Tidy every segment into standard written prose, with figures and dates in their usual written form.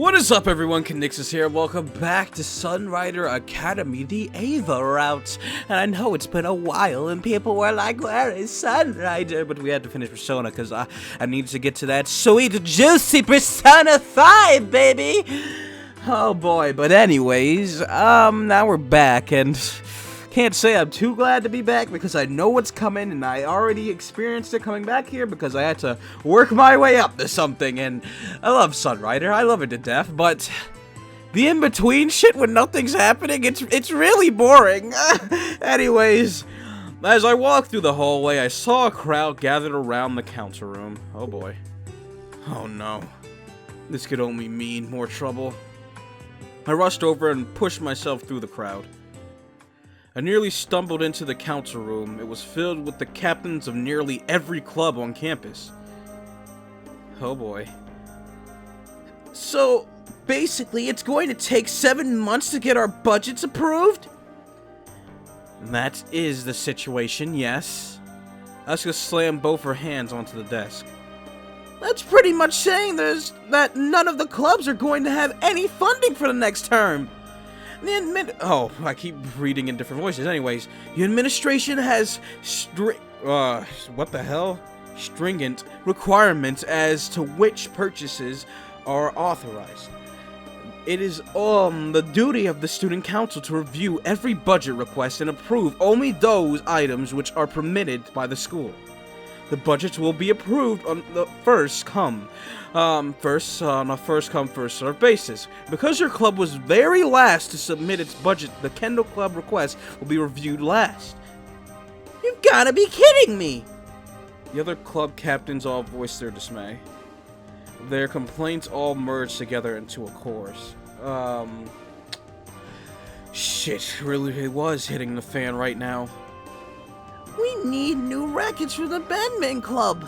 What is up, everyone? Conixis here. Welcome back to Sunrider Academy, the AVA route. And I know it's been a while, and people were like, "Where is Sunrider?" But we had to finish Persona because I needed to get to that sweet, juicy Persona 5, baby. Oh boy. But anyways, now we're back, and can't say I'm too glad to be back because I know what's coming, and I already experienced it coming back here because I had to work my way up to something, and I love Sunrider, I love it to death, but the in-between shit when nothing's happening, it's really boring. Anyways, as I walked through the hallway, I saw a crowd gathered around the council room. Oh boy. Oh no. This could only mean more trouble. I rushed over and pushed myself through the crowd. I nearly stumbled into the council room. It was filled with the captains of nearly every club on campus. Oh boy. So, basically, it's going to take 7 months to get our budgets approved? That is the situation, yes. Asuka slammed both her hands onto the desk. That's pretty much saying that none of the clubs are going to have any funding for the next term. I keep reading in different voices. Anyways, the administration has stringent requirements as to which purchases are authorized. It is the duty of the student council to review every budget request and approve only those items which are permitted by the school. The budgets will be approved on the first come, first served basis. Because your club was very last to submit its budget, the Kendall Club request will be reviewed last. You've gotta be kidding me! The other club captains all voiced their dismay. Their complaints all merged together into a chorus. Shit, really was hitting the fan right now. We need new rackets for the badminton club.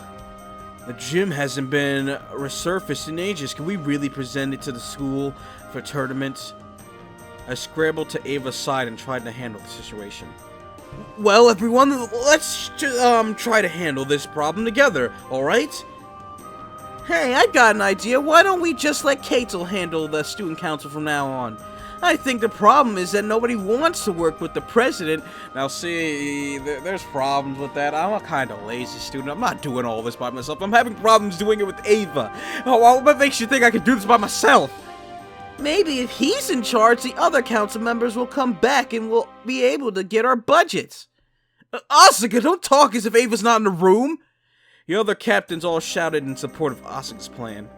The gym hasn't been resurfaced in ages. Can we really present it to the school for tournaments? I scrambled to Ava's side and tried to handle the situation. Well, everyone, let's try to handle this problem together, alright? Hey, I got an idea. Why don't we just let Kato handle the student council from now on? I think the problem is that nobody wants to work with the president. Now see, there's problems with that. I'm a kind of lazy student. I'm not doing all this by myself. I'm having problems doing it with Ava. Oh, what makes you think I can do this by myself? Maybe if he's in charge, the other council members will come back and we'll be able to get our budgets. Asuka, don't talk as if Ava's not in the room. The other captains all shouted in support of Asuka's plan.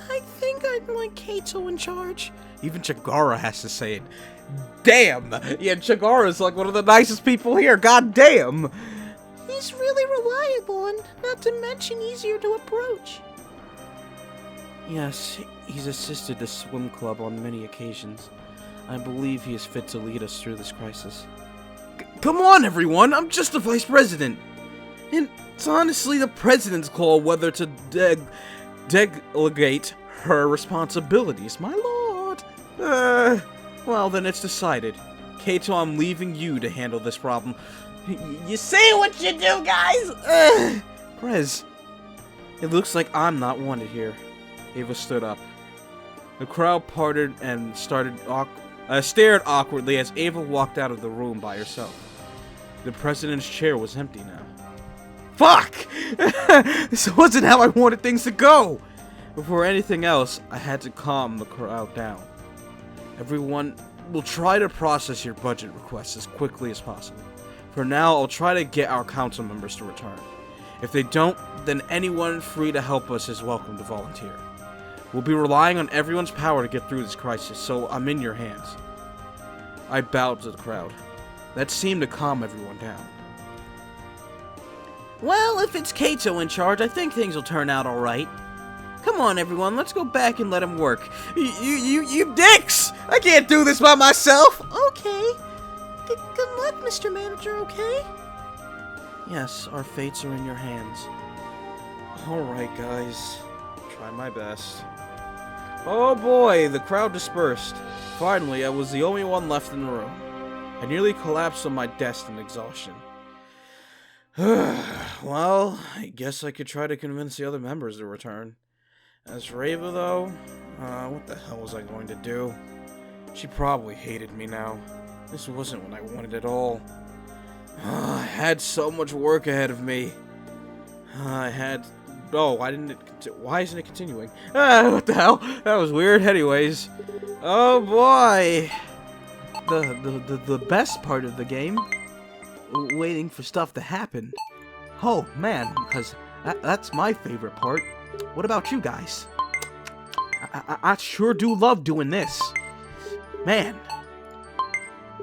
I think I'd like Kato in charge. Even Chigara has to say it. Damn! Yeah, Chigara's like one of the nicest people here, god damn! He's really reliable and not to mention easier to approach. Yes, he's assisted the swim club on many occasions. I believe he is fit to lead us through this crisis. Come on, everyone! I'm just the vice president! And it's honestly the president's call whether to delegate her responsibilities, my lord. Well, then it's decided. Kato, I'm leaving you to handle this problem. You see what you do, guys? Prez, it looks like I'm not wanted here. Ava stood up. The crowd parted and stared awkwardly as Ava walked out of the room by herself. The president's chair was empty now. Fuck! This wasn't how I wanted things to go! Before anything else, I had to calm the crowd down. Everyone will try to process your budget requests as quickly as possible. For now, I'll try to get our council members to return. If they don't, then anyone free to help us is welcome to volunteer. We'll be relying on everyone's power to get through this crisis, so I'm in your hands. I bowed to the crowd. That seemed to calm everyone down. Well, if it's Kato in charge, I think things will turn out alright. Come on, everyone, let's go back and let him work. You dicks! I can't do this by myself! Okay. Good luck, Mr. Manager, okay? Yes, our fates are in your hands. Alright, guys. Try my best. Oh boy, the crowd dispersed. Finally, I was the only one left in the room. I nearly collapsed on my desk in exhaustion. Well, I guess I could try to convince the other members to return. As for Ava, though, what the hell was I going to do? She probably hated me now. This wasn't what I wanted at all. I had so much work ahead of me. Oh, why didn't it... Why isn't it continuing? What the hell? That was weird. Anyways. Oh, boy. The best part of the game, waiting for stuff to happen. Oh, man, because that's my favorite part. What about you guys? I sure do love doing this. Man.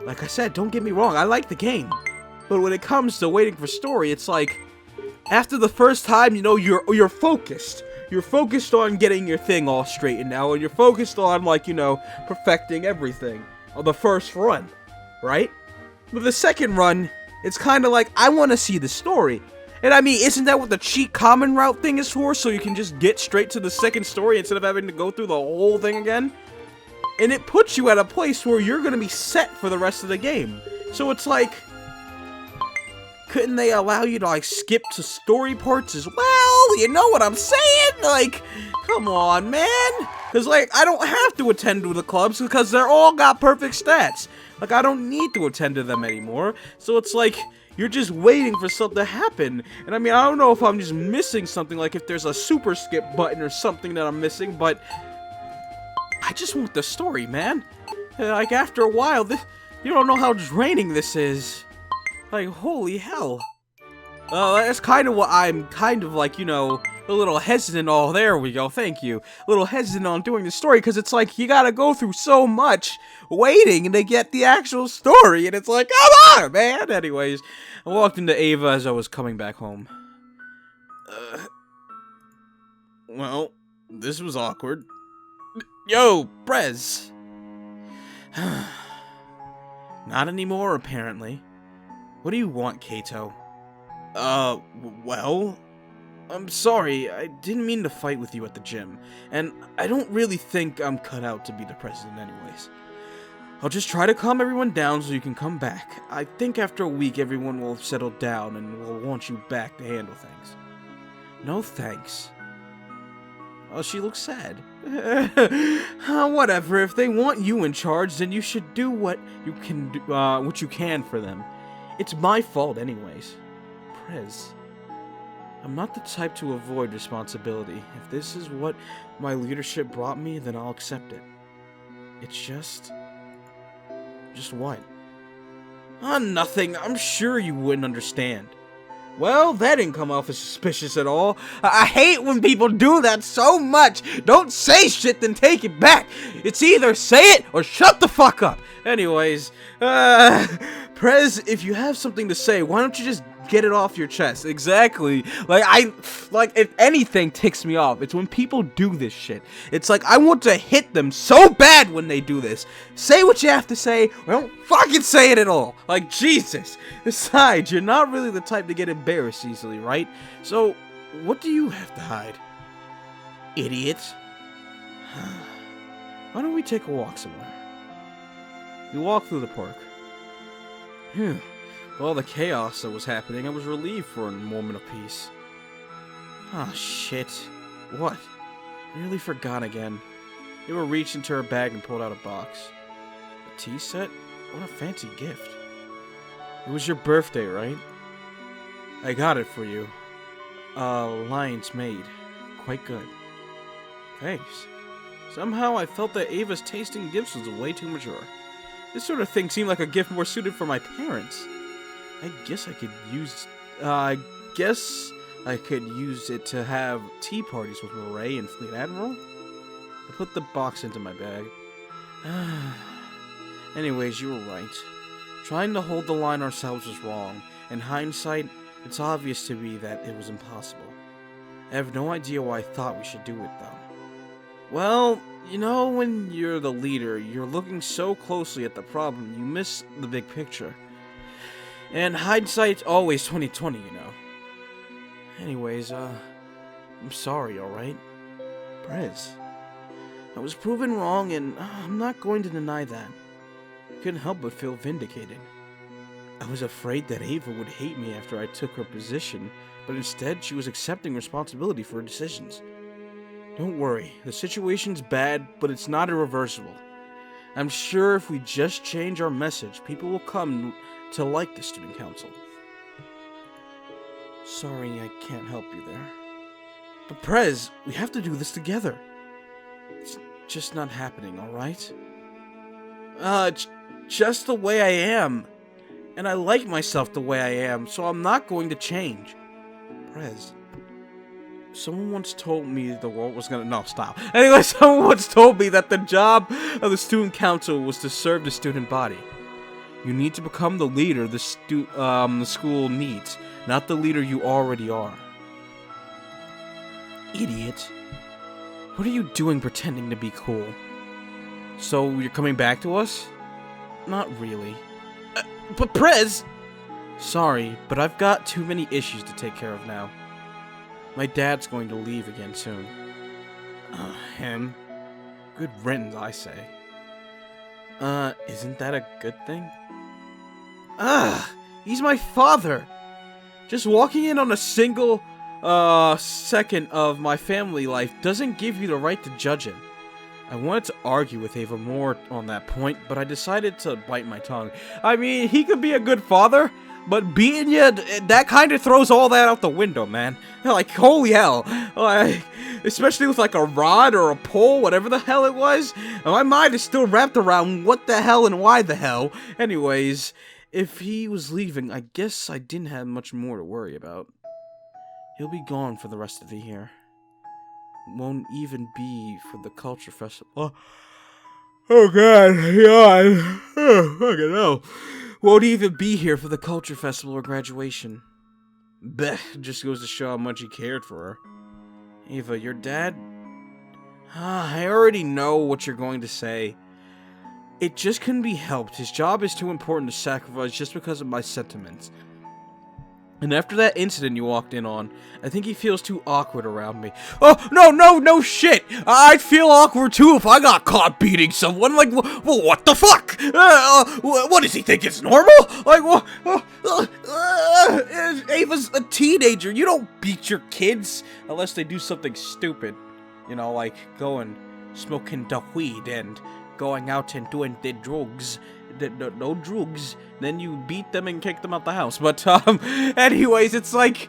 Like I said, don't get me wrong, I like the game. But when it comes to waiting for story, it's like, after the first time, you know, you're focused. You're focused on getting your thing all straightened out, and you're focused on, like, you know, perfecting everything on the first run, right? But the second run, it's kind of like, I want to see the story. And I mean, isn't that what the cheat common route thing is for? So you can just get straight to the second story instead of having to go through the whole thing again? And it puts you at a place where you're going to be set for the rest of the game. So it's like, couldn't they allow you to, like, skip to story parts as well? You know what I'm saying? Like, come on, man. Because, like, I don't have to attend to the clubs because they're all got perfect stats. Like, I don't need to attend to them anymore. So it's like, you're just waiting for something to happen. And I mean, I don't know if I'm just missing something, like if there's a super skip button or something that I'm missing, but I just want the story, man. Like, after a while, you don't know how draining this is. Like, holy hell. That's kind of what I'm kind of like, you know, a little hesitant. Oh, there we go. Thank you. A little hesitant on doing the story because it's like you gotta go through so much waiting to get the actual story. And it's like, come on, man. Anyways, I walked into Ava as I was coming back home. Well, this was awkward. Yo, Prez. Not anymore, apparently. What do you want, Kato? Well, I'm sorry, I didn't mean to fight with you at the gym, and I don't really think I'm cut out to be the president anyways. I'll just try to calm everyone down so you can come back. I think after a week everyone will have settled down and will want you back to handle things. No thanks. Oh, she looks sad. Whatever, if they want you in charge, then you should do what you can for them. It's my fault anyways. Prez, I'm not the type to avoid responsibility. If this is what my leadership brought me, then I'll accept it. It's just what? Nothing. I'm sure you wouldn't understand. Well, that didn't come off as suspicious at all. I hate when people do that so much. Don't say shit, then take it back. It's either say it or shut the fuck up. Anyways, Prez, if you have something to say, why don't you just get it off your chest? Exactly. Like, if anything ticks me off, it's when people do this shit. It's like, I want to hit them so bad when they do this. Say what you have to say, or don't fucking say it at all. Like, Jesus. Besides, you're not really the type to get embarrassed easily, right? So, what do you have to hide? Idiot. Why don't we take a walk somewhere? We walk through the park. With all the chaos that was happening, I was relieved for a moment of peace. Oh, shit. What? I nearly forgot again. Ava reached into her bag and pulled out a box. A tea set? What a fancy gift. It was your birthday, right? I got it for you. Lion's made. Quite good. Thanks. Somehow I felt that Ava's tasting gifts was way too mature. This sort of thing seemed like a gift more suited for my parents. I guess I could use it to have tea parties with Ray and Fleet Admiral. I put the box into my bag. Anyways, you were right. Trying to hold the line ourselves was wrong. In hindsight, it's obvious to me that it was impossible. I have no idea why I thought we should do it, though. Well, you know, when you're the leader, you're looking so closely at the problem, you miss the big picture. And hindsight's always 20/20, you know. Anyways, I'm sorry, alright? Prez, I was proven wrong, and I'm not going to deny that. I couldn't help but feel vindicated. I was afraid that Ava would hate me after I took her position, but instead she was accepting responsibility for her decisions. Don't worry, the situation's bad, but it's not irreversible. I'm sure if we just change our message, people will come to like the student council. Sorry, I can't help you there. But Prez, we have to do this together. It's just not happening, alright? Just the way I am. And I like myself the way I am, so I'm not going to change. Prez, someone once told me the world was gonna... No, stop. Anyway, someone once told me that the job of the student council was to serve the student body. You need to become the leader the school needs, not the leader you already are. Idiot. What are you doing pretending to be cool? So, you're coming back to us? Not really. But Prez! Sorry, but I've got too many issues to take care of now. My dad's going to leave again soon. Him? Good riddance, I say. Isn't that a good thing? He's my father! Just walking in on a single, second of my family life doesn't give you the right to judge him. I wanted to argue with Ava more on that point, but I decided to bite my tongue. I mean, he could be a good father, but beating you, that kind of throws all that out the window, man. Like, holy hell. Like, especially with like a rod or a pole, whatever the hell it was. My mind is still wrapped around what the hell and why the hell. Anyways, if he was leaving, I guess I didn't have much more to worry about. He'll be gone for the rest of the year. Won't even be for the culture festival. Oh god, yawn. Fucking hell. Won't even be here for the culture festival or graduation. Bleh, just goes to show how much he cared for her. Ava, your dad? I already know what you're going to say. It just couldn't be helped. His job is too important to sacrifice just because of my sentiments. And after that incident you walked in on, I think he feels too awkward around me. Oh, no shit! I'd feel awkward too if I got caught beating someone. Like, well, what the fuck? What does he think it's normal? Like, Ava's a teenager. You don't beat your kids unless they do something stupid. You know, like going smoking the weed and going out and doing the drugs. No drugs, then you beat them and kick them out the house. But, anyways, it's like,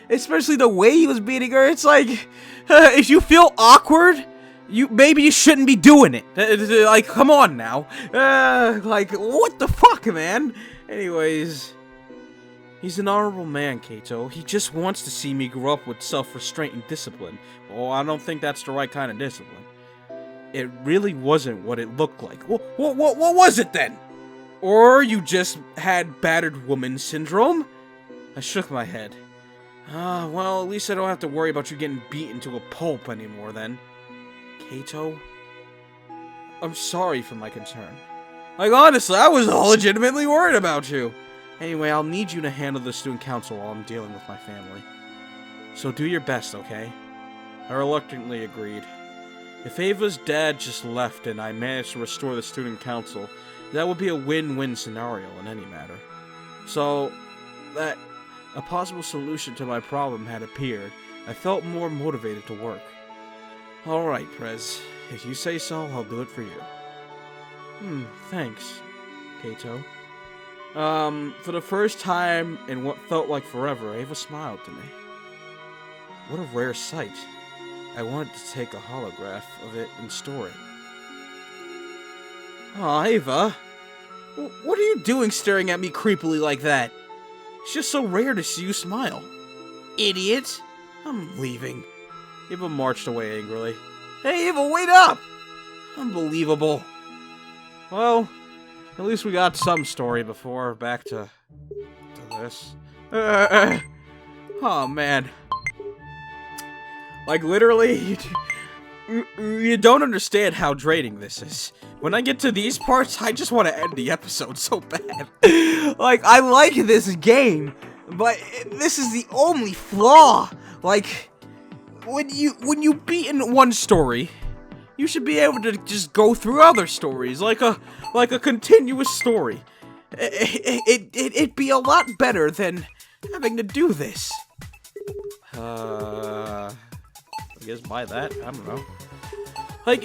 especially the way he was beating her, it's like, if you feel awkward, maybe you shouldn't be doing it. Like, come on now. Like, what the fuck, man? Anyways, he's an honorable man, Kato. He just wants to see me grow up with self-restraint and discipline. Well, I don't think that's the right kind of discipline. It really wasn't what it looked like. What was it then? Or you just had battered woman syndrome? I shook my head. Well, at least I don't have to worry about you getting beaten to a pulp anymore then. Kato? I'm sorry for my concern. Like, honestly, I was legitimately worried about you. Anyway, I'll need you to handle the student council while I'm dealing with my family. So do your best, okay? I reluctantly agreed. If Ava's dad just left and I managed to restore the student council, that would be a win-win scenario in any matter. So, that a possible solution to my problem had appeared, I felt more motivated to work. Alright, Prez. If you say so, I'll do it for you. Thanks, Kato. For the first time in what felt like forever, Ava smiled to me. What a rare sight. I wanted to take a holograph of it and store it. Aw, Ava. What are you doing staring at me creepily like that? It's just so rare to see you smile. Idiot. I'm leaving. Ava marched away angrily. Hey, Ava, wait up! Unbelievable. Well, at least we got some story before back to this. Oh, man. Like, literally, you don't understand how draining this is. When I get to these parts, I just want to end the episode so bad. Like, I like this game, but this is the only flaw. Like, when you beat in one story, you should be able to just go through other stories, like a continuous story. It'd be a lot better than having to do this. I guess buy that. I don't know. Like,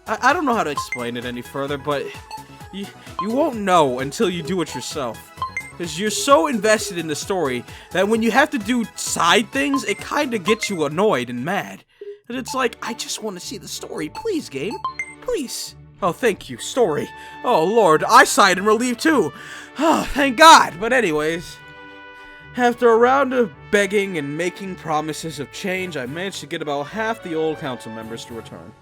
I don't know how to explain it any further, but you won't know until you do it yourself. Because you're so invested in the story that when you have to do side things, it kind of gets you annoyed and mad. And it's like, I just want to see the story. Please, game. Please. Oh, thank you, story. Oh, Lord, I sighed in relief, too. Oh, thank God. But anyways, after a round of begging and making promises of change, I managed to get about half the old council members to return.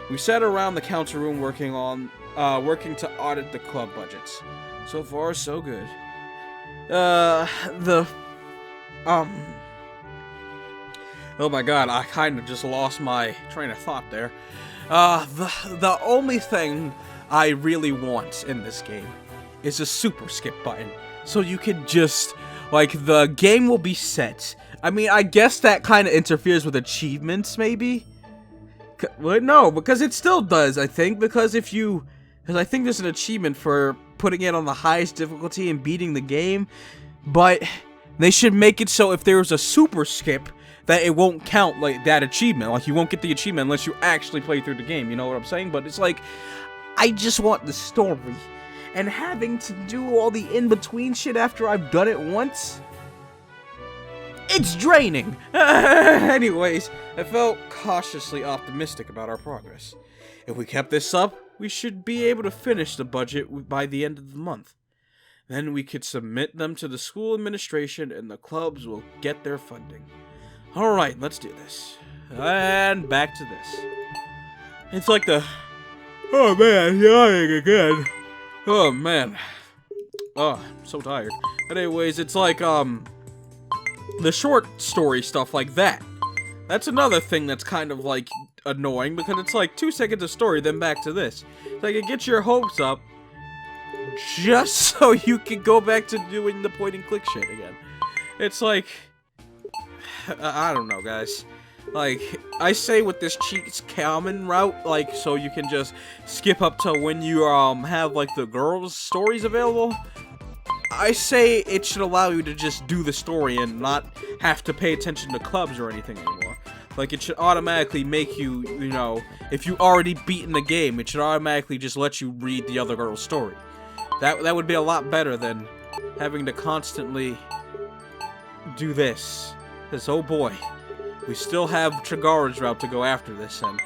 We sat around the council room working to audit the club budgets. So far, so good. Oh my God, I kind of just lost my train of thought there. The only thing I really want in this game is a super skip button. So you can just, like, the game will be set. I mean, I guess that kind of interferes with achievements, maybe? Well, no, because it still does, I think, because I think there's an achievement for putting it on the highest difficulty and beating the game, but they should make it so if there's a super skip, that it won't count, like, that achievement. Like, you won't get the achievement unless you actually play through the game, you know what I'm saying? But it's like, I just want the story, and having to do all the in-between shit after I've done it once, it's draining! Anyways, I felt cautiously optimistic about our progress. If we kept this up, we should be able to finish the budget by the end of the month. Then we could submit them to the school administration and the clubs will get their funding. Alright, let's do this. And back to this. It's like the... Oh man, yawning again. Oh man. Oh, I'm so tired. But anyways, it's like, the short story stuff like that. That's another thing that's kind of, like, annoying, because it's like 2 seconds of story, then back to this. It's like it gets your hopes up, just so you can go back to doing the point-and-click shit again. It's like... I don't know, guys. Like, I say with this cheats common route, like, so you can just skip up to when you, have, like, the girls' stories available. I say it should allow you to just do the story and not have to pay attention to clubs or anything anymore. Like, it should automatically make you, you know, if you already beaten the game, it should automatically just let you read the other girl's story. That would be a lot better than having to constantly do this. Because, oh boy, we still have Chigara's route to go after this, and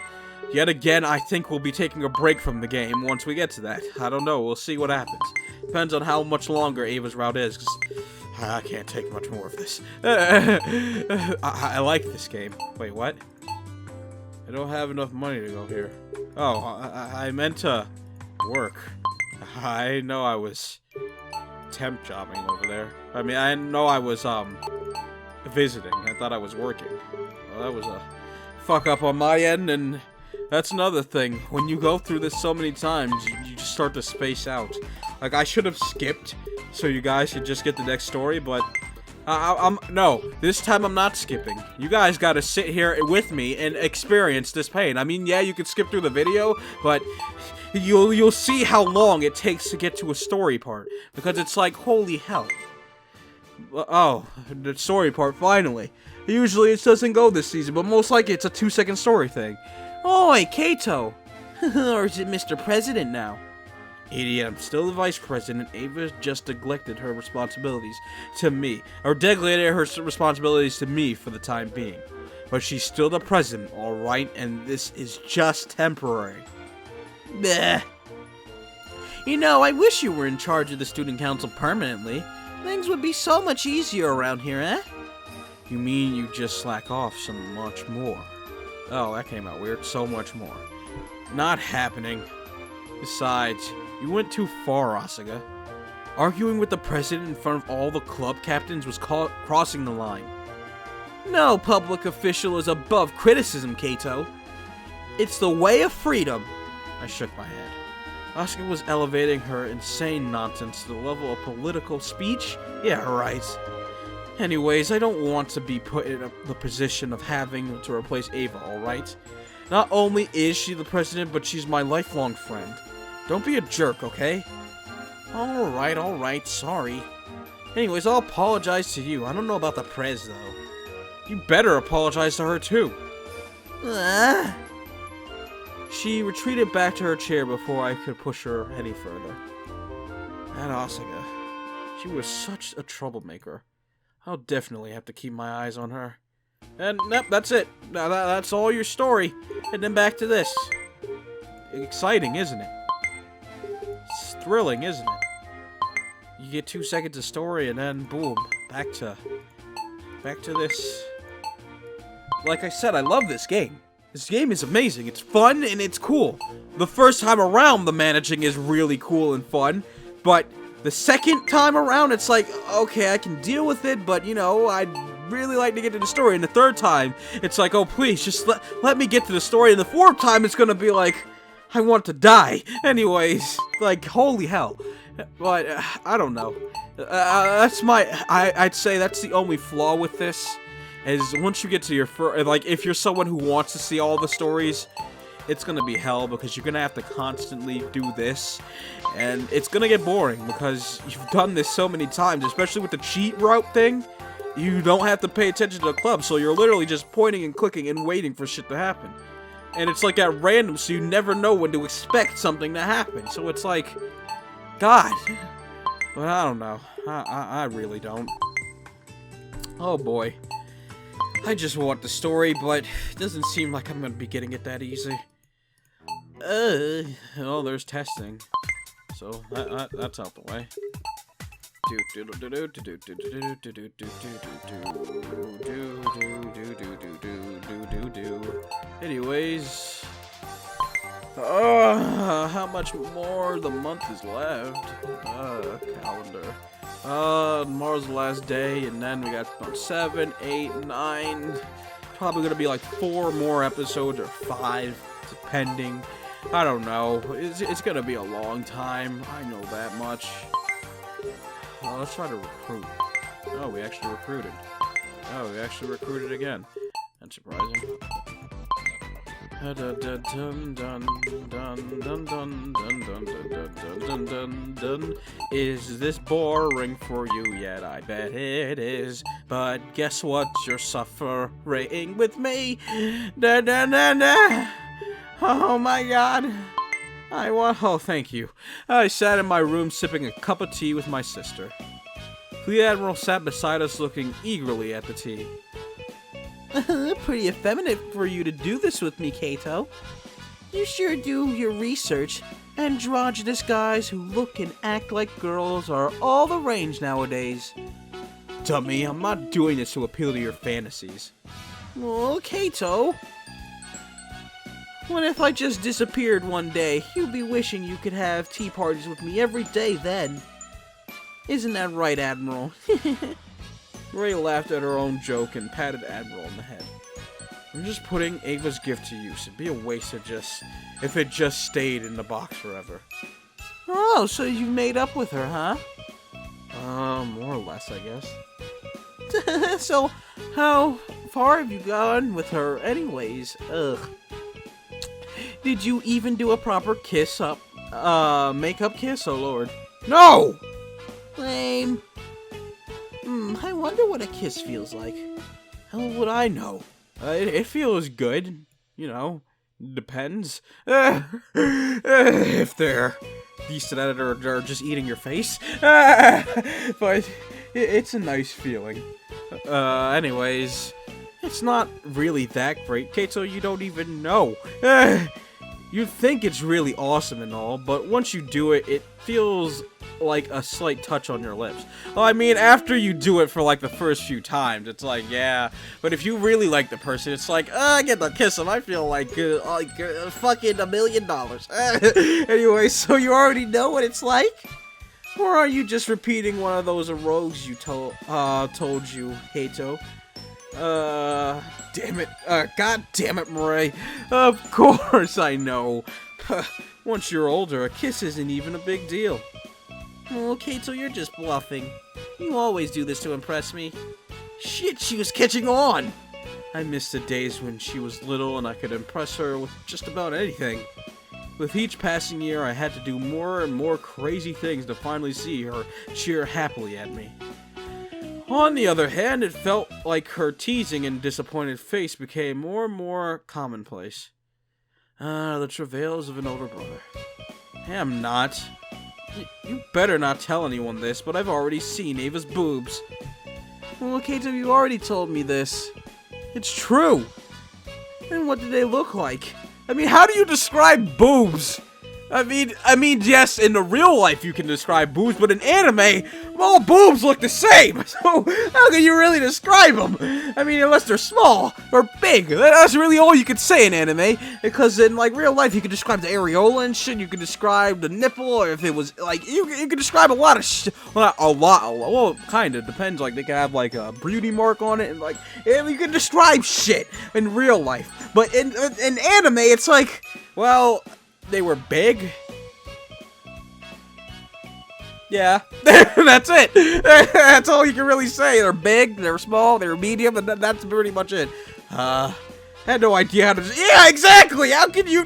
yet again, I think we'll be taking a break from the game once we get to that. I don't know, we'll see what happens. Depends on how much longer Ava's route is, because I can't take much more of this. I like this game. Wait, what? I don't have enough money to go here. Oh, I meant to work. I know I was temp jobbing over there. I mean, I know I was, visiting. I thought I was working. Well, that was a fuck up on my end, and that's another thing. When you go through this so many times, you just start to space out. Like, I should have skipped so you guys could just get the next story, but no, this time I'm not skipping. You guys gotta sit here with me and experience this pain. I mean, yeah, you could skip through the video, but you'll see how long it takes to get to a story part, because it's like, holy hell. Oh, the story part, finally. Usually it doesn't go this season, but most likely it's a 2-second story thing. Oi, Kato! Or is it Mr. President now? Idiot, I'm still the Vice President. Ava just neglected her responsibilities to me. Or delegated her responsibilities to me for the time being. But she's still the President, alright? And this is just temporary. Bleh. You know, I wish you were in charge of the Student Council permanently. Things would be so much easier around here, eh? You mean you just slack off so much more? Oh, that came out weird. So much more. Not happening. Besides, you went too far, Asuka. Arguing with the president in front of all the club captains was crossing the line. No public official is above criticism, Kato. It's the way of freedom. I shook my head. Asuka was elevating her insane nonsense to the level of political speech? Yeah, right. Anyways, I don't want to be put in the position of having to replace Ava, alright? Not only is she the president, but she's my lifelong friend. Don't be a jerk, okay? Alright, sorry. Anyways, I'll apologize to you. I don't know about the Prez, though. You better apologize to her, too. She retreated back to her chair before I could push her any further. That Asuka. She was such a troublemaker. I'll definitely have to keep my eyes on her. And, nope, that's it. Now that's all your story. And then back to this. Exciting, isn't it? It's thrilling, isn't it? You get 2 seconds of story and then, boom, back to this. Like I said, I love this game. This game is amazing. It's fun and it's cool. The first time around, the managing is really cool and fun. But the second time around, it's like, okay, I can deal with it, but, you know, I'd really like to get to the story. And the third time, it's like, oh, please, just let me get to the story. And the fourth time, it's gonna be like, I want to die. Anyways, like, holy hell. But, I don't know. I'd say that's the only flaw with this. Is once you get to your like, if you're someone who wants to see all the stories, it's gonna be hell because you're gonna have to constantly do this, and it's gonna get boring because you've done this so many times, especially with the cheat route thing. You don't have to pay attention to the club, so you're literally just pointing and clicking and waiting for shit to happen. And it's like at random, so you never know when to expect something to happen. So it's like, God. But I don't know. I really don't. Oh boy. I just want the story, but it doesn't seem like I'm gonna be getting it that easy. Oh, there's testing. So, that's out the way. Anyways. How much more the month is left? Calendar. Tomorrow's the last day, and then we got 7, 8, 9. Probably gonna be like 4 more episodes or 5, depending. I don't know. It's gonna be a long time. I know that much. Let's try to recruit. Oh, we actually recruited. Oh, we actually recruited again. That's surprising. Is this boring for you yet? I bet it is. But guess what? You're suffering with me. Oh my god. Oh, thank you. I sat in my room sipping a cup of tea with my sister. The Admiral sat beside us looking eagerly at the tea. Pretty effeminate for you to do this with me, Kato. You sure do your research. Androgynous guys who look and act like girls are all the rage nowadays. Dummy, I'm not doing this to appeal to your fantasies. Oh, Kato. What if I just disappeared one day? You'd be wishing you could have tea parties with me every day then. Isn't that right, Admiral? Ray laughed at her own joke and patted Admiral on the head. I'm just putting Ava's gift to use. It'd be a waste of if it just stayed in the box forever. Oh, so you made up with her, huh? More or less, I guess. So, how far have you gone with her anyways? Ugh. Did you even do a proper kiss-up, make-up kiss? Oh, Lord. No! Lame. I wonder what a kiss feels like. How would I know? It feels good. You know, depends. If they're decent at it or just eating your face. But it's a nice feeling. Anyways, it's not really that great, Kato. You don't even know. You think it's really awesome and all, but once you do it, it feels like a slight touch on your lips. Well, I mean, after you do it for like the first few times, it's like, yeah. But if you really like the person, it's like, I get to kiss him. I feel like fucking $1 million. Anyway, so you already know what it's like? Or are you just repeating one of those rogues you told you, Kato? Damn it. God damn it, Murray. Of course I know. Once you're older, a kiss isn't even a big deal. Oh, Kato, you're just bluffing. You always do this to impress me. Shit, she was catching on! I miss the days when she was little and I could impress her with just about anything. With each passing year, I had to do more and more crazy things to finally see her cheer happily at me. On the other hand, it felt like her teasing and disappointed face became more and more commonplace. The travails of an older brother. Hey, I'm not. You better not tell anyone this, but I've already seen Ava's boobs. Well, Kato, you already told me this. It's true. And what do they look like? I mean, how do you describe boobs? I mean, yes, in the real life you can describe boobs, but in anime, all boobs look the same. So how can you really describe them? I mean, unless they're small or big. That's really all you could say in anime. Because in like real life, you can describe the areola and shit. You can describe the nipple, or if it was like you can describe a lot of shit. Well, not a lot. Well, kind of depends. Like they can have like a beauty mark on it, and like you can describe shit in real life. But in anime, it's like, well, they were big. Yeah, that's it. That's all you can really say. They're big, they're small, they're medium, and that's pretty much it. Had no idea how to. Yeah, exactly. How can you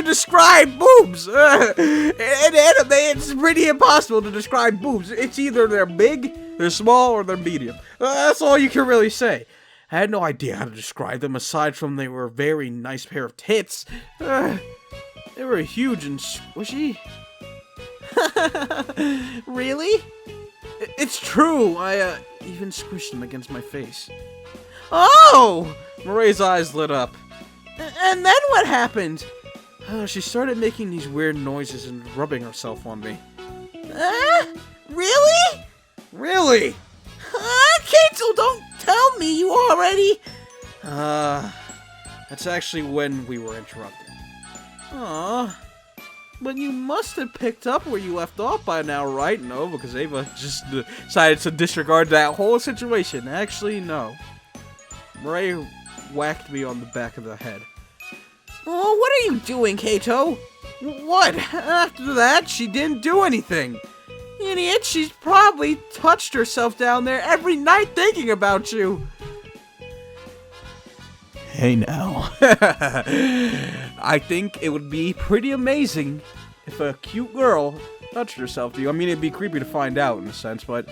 describe boobs? In anime, it's pretty impossible to describe boobs. It's either they're big, they're small, or they're medium. That's all you can really say. I had no idea how to describe them aside from they were a very nice pair of tits. They were huge and squishy. Really? It's true. I even squished them against my face. Oh! Moray's eyes lit up. And then what happened? She started making these weird noises and rubbing herself on me. Really? Really? Kato, don't tell me you already. That's actually when we were interrupted. Aww. But you must have picked up where you left off by now, right? No, because Ava just decided to disregard that whole situation. Actually, no. Moray whacked me on the back of the head. Oh, what are you doing, Kato? What? After that, she didn't do anything. Idiot, she's probably touched herself down there every night thinking about you. Hey now. I think it would be pretty amazing if a cute girl touched herself to you. I mean, it'd be creepy to find out in a sense, but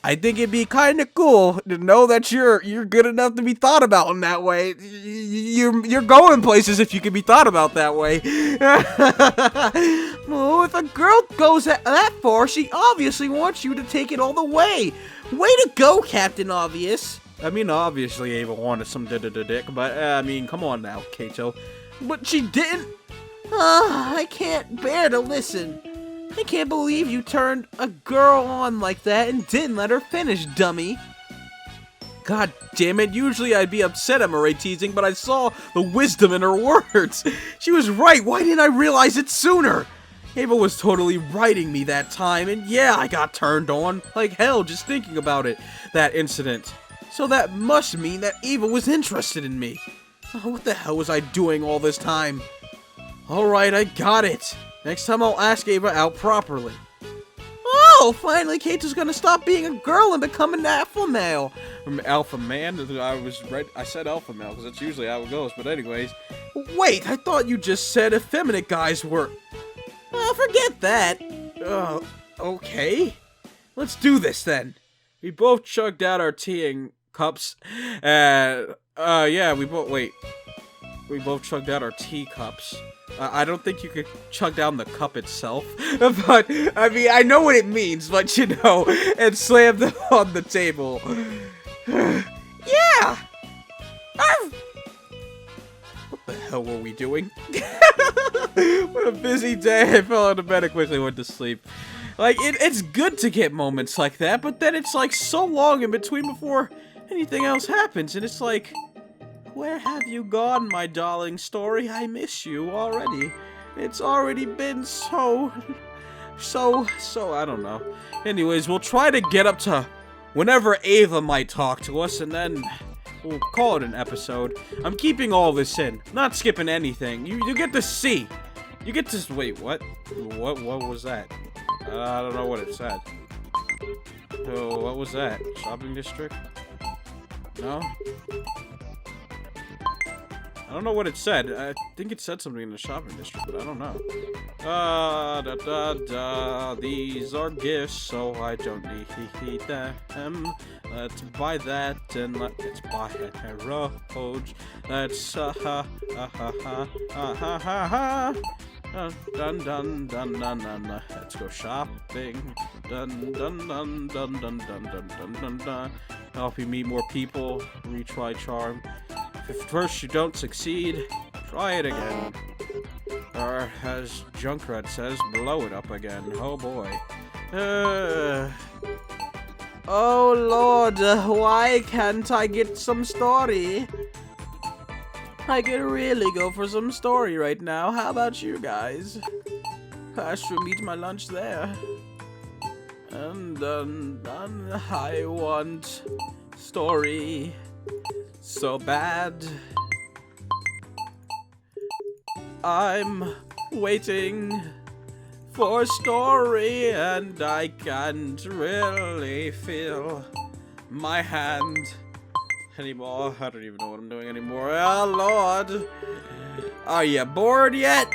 I think it'd be kind of cool to know that you're good enough to be thought about in that way. You're going places if you can be thought about that way. Well, if a girl goes that far, she obviously wants you to take it all the way. Way to go, Captain Obvious. I mean, obviously Ava wanted some dick, but, I mean, come on now, Kato. But she didn't? I can't bear to listen. I can't believe you turned a girl on like that and didn't let her finish, dummy. God damn it, usually I'd be upset at Moray teasing, but I saw the wisdom in her words. She was right, why didn't I realize it sooner? Ava was totally writing me that time, and yeah, I got turned on. Like hell, just thinking about it, that incident. So that must mean that Ava was interested in me. Oh, what the hell was I doing all this time? Alright, I got it. Next time I'll ask Ava out properly. Oh, finally Kato's gonna stop being a girl and become an alpha male. Alpha man? I said alpha male because that's usually how it goes, but anyways. Wait, I thought you just said effeminate guys were... forget that. Okay. Let's do this then. We both chugged out our tea in cups. Yeah, we both chugged out our teacups. I don't think you could chug down the cup itself, but, I mean, I know what it means, but, you know, and slammed them on the table. Yeah! What the hell were we doing? What a busy day. I fell out of bed and quickly went to sleep. Like, it's good to get moments like that, but then it's, like, so long in between before anything else happens, and it's like... Where have you gone, my darling story? I miss you already. It's already been so, I don't know. Anyways, we'll try to get up to whenever Ava might talk to us, and then we'll call it an episode. I'm keeping all this in, not skipping anything. You get to see. You get to, wait, what? What was that? I don't know what it said. Oh, what was that? Shopping district? No? I don't know what it said. I think it said something in the shopping district, but I don't know. These are gifts, so I don't need them. Let's buy that and let's buy a road. Let's dun dun dun dun dun. Let's go shopping. Dun dun dun dun dun dun dun dun dun dun. Help you meet more people. Retry charm. If first you don't succeed, try it again. Or as Junkrat says, blow it up again. Oh boy. Oh lord, why can't I get some story? I could really go for some story right now. How about you guys? I should eat my lunch there. And I want story so bad. I'm waiting for story and I can't really feel my hand anymore. I don't even know what I'm doing anymore. Oh lord. Are you bored yet?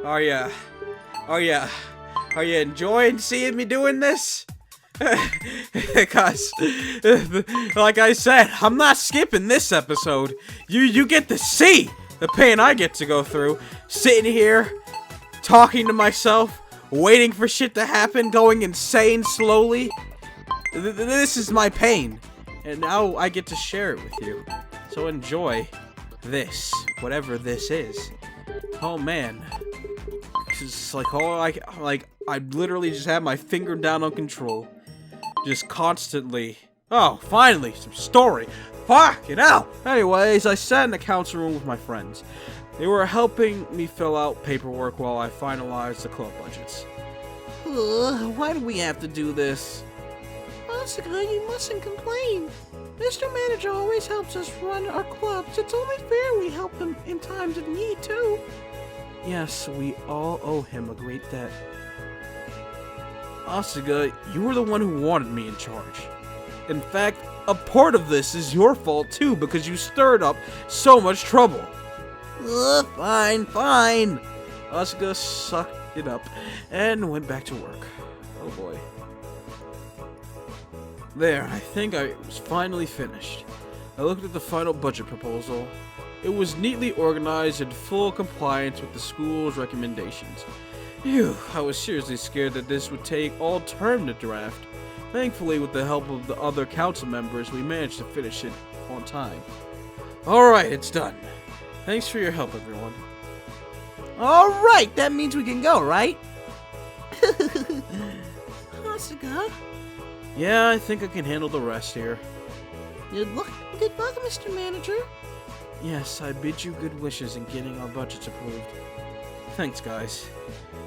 Are you enjoying seeing me doing this? Because, like I said, I'm not skipping this episode. You get to see the pain I get to go through. Sitting here, talking to myself, waiting for shit to happen, going insane slowly. This is my pain. And now I get to share it with you. So enjoy this, whatever this is. Oh man. It's like, I literally just have my finger down on control. Just constantly. Oh, finally, some story. Fuck it out. Anyways, I sat in the council room with my friends. They were helping me fill out paperwork while I finalized the club budgets. Why do we have to do this? Asuka, you mustn't complain. Mr. Manager always helps us run our clubs. It's only fair we help him in times of need, too. Yes, we all owe him a great debt. Asuka, you were the one who wanted me in charge. In fact, a part of this is your fault too, because you stirred up so much trouble. Fine. Asuka sucked it up and went back to work. Oh boy. There, I think I was finally finished. I looked at the final budget proposal. It was neatly organized and full compliance with the school's recommendations. Phew, I was seriously scared that this would take all term to draft. Thankfully, with the help of the other council members, we managed to finish it on time. Alright, it's done. Thanks for your help, everyone. Alright, that means we can go, right? Asuka? Yeah, I think I can handle the rest here. Good luck, Mr. Manager. Yes, I bid you good wishes in getting our budgets approved. Thanks, guys.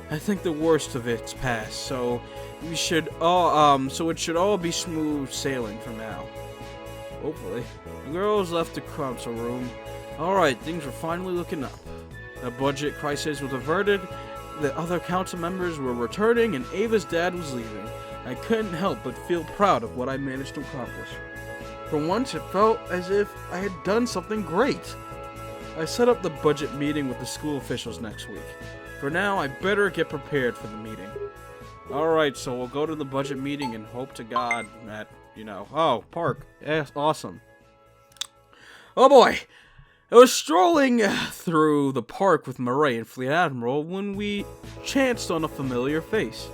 I think the worst of it's past, so we should it should all be smooth sailing from now. Hopefully. The girls left the council room. Alright, things were finally looking up. The budget crisis was averted, the other council members were returning, and Ava's dad was leaving. I couldn't help but feel proud of what I managed to accomplish. For once, it felt as if I had done something great. I set up the budget meeting with the school officials next week. For now, I better get prepared for the meeting. Alright, so we'll go to the budget meeting and hope to God that, oh, park. Yes, awesome. Oh boy! I was strolling through the park with Murray and Fleet Admiral when we chanced on a familiar face.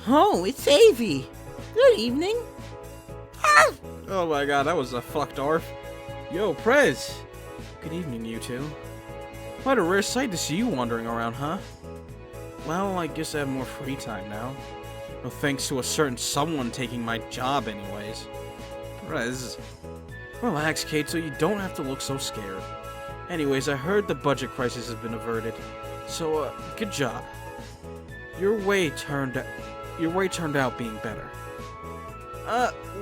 Oh, it's AVA. Good evening. Oh my god, that was a fucked arf. Yo, Prez. Good evening, you two. Quite a rare sight to see you wandering around, huh? Well, I guess I have more free time now. No thanks to a certain someone taking my job anyways. Prez. Relax, Kate, so you don't have to look so scared. Anyways, I heard the budget crisis has been averted. So, good job. Your way turned out being better.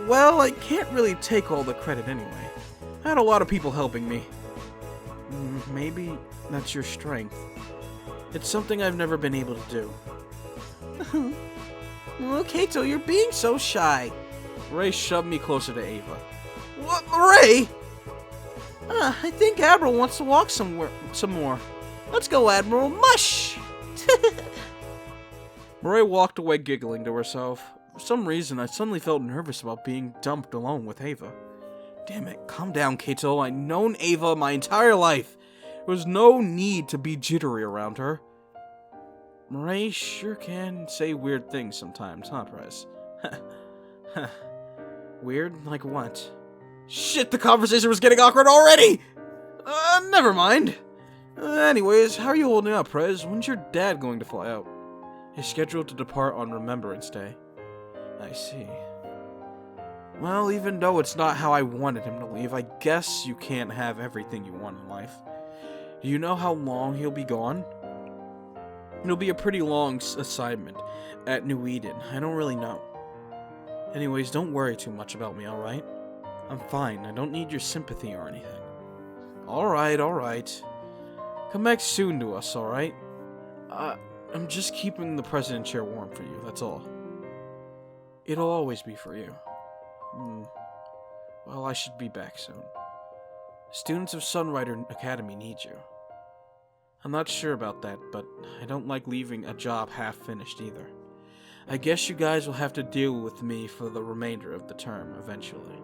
Well, I can't really take all the credit anyway. I had a lot of people helping me. Maybe that's your strength. It's something I've never been able to do. Okay, so you're being so shy. Ray shoved me closer to Ava. What, Ray? I think Admiral wants to walk some more. Let's go, Admiral. Mush! Murray walked away giggling to herself. For some reason, I suddenly felt nervous about being dumped alone with Ava. Damn it, calm down, Kato. I've known Ava my entire life. There was no need to be jittery around her. Murray sure can say weird things sometimes, huh, Prez? Weird? Like what? Shit, the conversation was getting awkward already! Never mind. Anyways, how are you holding up, Prez? When's your dad going to fly out? He's scheduled to depart on Remembrance Day. I see. Well, even though it's not how I wanted him to leave, I guess you can't have everything you want in life. Do you know how long he'll be gone? It'll be a pretty long assignment at New Eden. I don't really know. Anyways, don't worry too much about me, alright? I'm fine. I don't need your sympathy or anything. Alright, alright. Come back soon to us, alright? I'm just keeping the president chair warm for you, that's all. It'll always be for you. Well, I should be back soon. Students of Sunrider Academy need you. I'm not sure about that, but I don't like leaving a job half-finished either. I guess you guys will have to deal with me for the remainder of the term, eventually.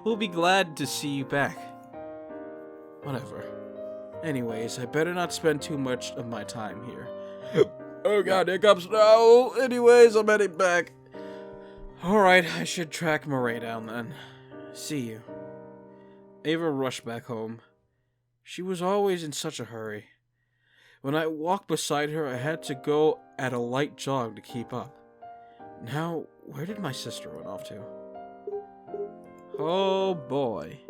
We'll be glad to see you back. Whatever. Anyways, I better not spend too much of my time here. Oh god, hiccups now! Anyways, I'm heading back. Alright, I should track Murray down then. See you. Ava rushed back home. She was always in such a hurry. When I walked beside her, I had to go at a light jog to keep up. Now, where did my sister run off to? Oh boy.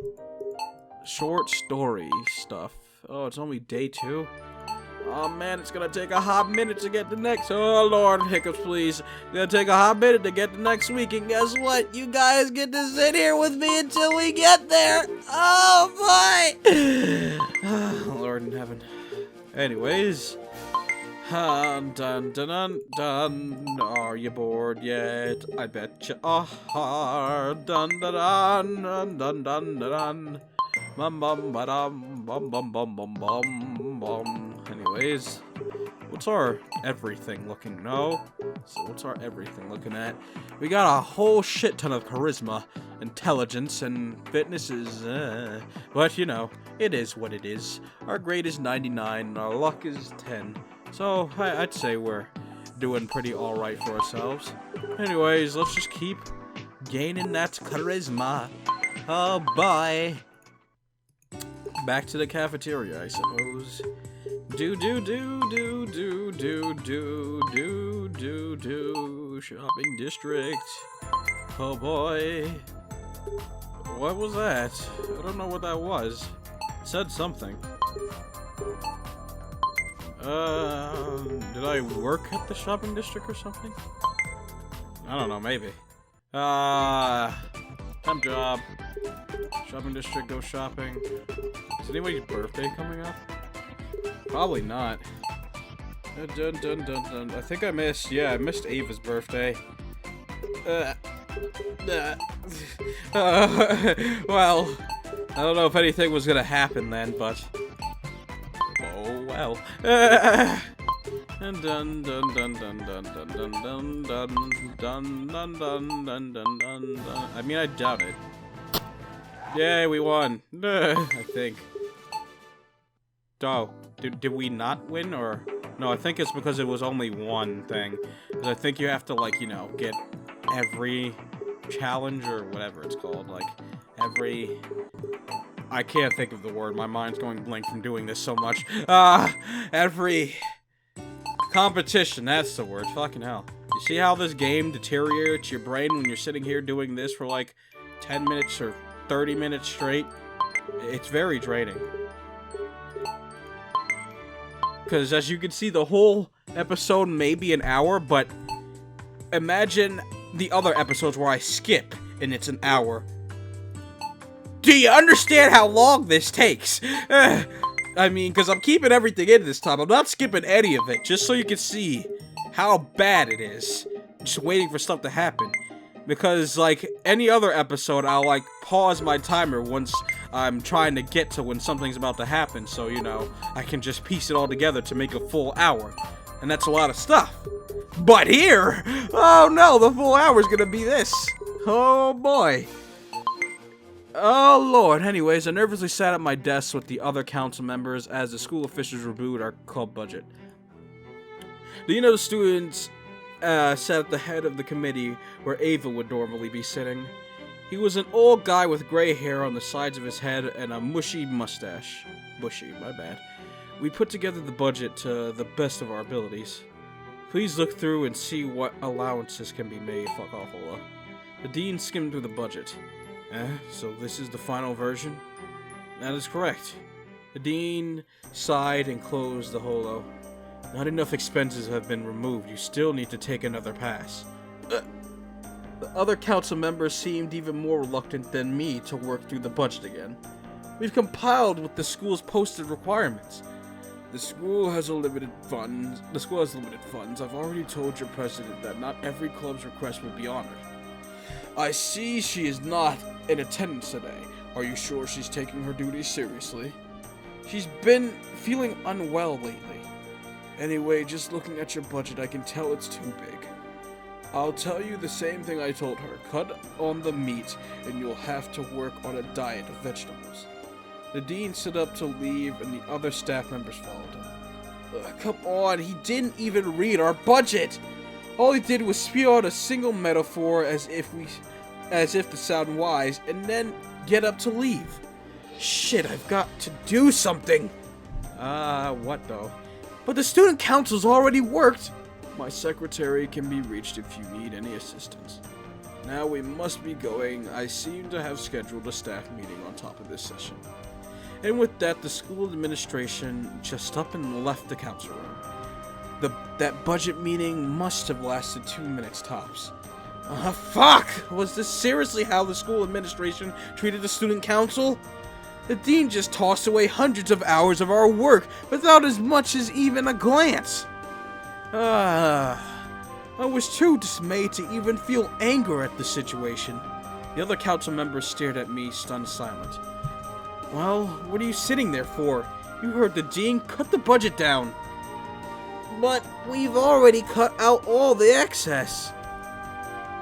Short story stuff. Oh, it's only day 2? Oh man, it's gonna take a hot minute to get to next. Oh lord, hiccups please. It's gonna take a hot minute to get to next week, and guess what? You guys get to sit here with me until we get there. Oh boy! Lord in heaven. Anyways, dun dun dun dun. Are you bored yet? I bet you are. Dun dun dun dun dun dun dun. Bum bum ba dum bum bum bum bum bum bum. Anyways, what's our everything looking? No? So what's our everything looking at? We got a whole shit ton of charisma, intelligence, and fitness is, but you know, it is what it is. Our grade is 99, and our luck is 10. So, I'd say we're doing pretty alright for ourselves. Anyways, let's just keep gaining that charisma. Oh boy. Back to the cafeteria, I suppose. Shopping district. Oh boy. What was that? I don't know what that was. It said something. Did I work at the shopping district or something? I don't know, maybe. Temp job. Shopping district, go shopping. Is anybody's birthday coming up? Probably not. Dun, dun, dun, dun. I think I missed, yeah, I missed Ava's birthday. Well, I don't know if anything was gonna happen then, but... Oh, well. Dun dun dun dun dun dun dun dun dun dun dun dun dun dun dun dun. I mean, I doubt it. Yay, we won. I think. Oh, did we not win, or... No, I think it's because it was only one thing. Because I think you have to, like, you know, get every challenge, or whatever it's called. Like, every... I can't think of the word. My mind's going blank from doing this so much. Every... competition, that's the word. Fucking hell. You see how this game deteriorates your brain when you're sitting here doing this for, like, 10 minutes or 30 minutes straight? It's very draining. Because as you can see, the whole episode may be an hour, but imagine the other episodes where I skip and it's an hour. Do you understand how long this takes? I mean, because I'm keeping everything in this time. I'm not skipping any of it, just so you can see how bad it is. Just waiting for stuff to happen. Because, like, any other episode, I'll, like, pause my timer once I'm trying to get to when something's about to happen, so, you know, I can just piece it all together to make a full hour. And that's a lot of stuff. But here, oh no, the full hour's gonna be this. Oh boy. Oh lord. Anyways, I nervously sat at my desk with the other council members as the school officials reviewed our club budget. Do you know the students sat at the head of the committee where Ava would normally be sitting? He was an old guy with gray hair on the sides of his head and a mushy mustache. Bushy, my bad. We put together the budget to the best of our abilities. Please look through and see what allowances can be made. Fuck off, Ola. The dean skimmed through the budget. So this is the final version? That is correct. The dean sighed and closed the holo. Not enough expenses have been removed. You still need to take another pass. The other council members seemed even more reluctant than me to work through the budget again. We've compiled with the school's posted requirements. The school has limited funds. I've already told your president that not every club's request will be honored. I see she is not in attendance today. Are you sure she's taking her duties seriously? She's been feeling unwell lately. Anyway, just looking at your budget, I can tell it's too big. I'll tell you the same thing I told her. Cut on the meat, and you'll have to work on a diet of vegetables. The dean stood up to leave, and the other staff members followed him. Come on, he didn't even read our budget! All he did was spew out a single metaphor as if to sound wise, and then get up to leave. Shit, I've got to do something! What though? But the student council's already worked! My secretary can be reached if you need any assistance. Now we must be going. I seem to have scheduled a staff meeting on top of this session. And with that, the school administration just up and left the council room. That budget meeting must have lasted 2 minutes tops. Fuck! Was this seriously how the school administration treated the student council? The dean just tossed away hundreds of hours of our work without as much as even a glance. I was too dismayed to even feel anger at the situation. The other council members stared at me, stunned silent. Well, what are you sitting there for? You heard the dean. Cut the budget down. But we've already cut out all the excess.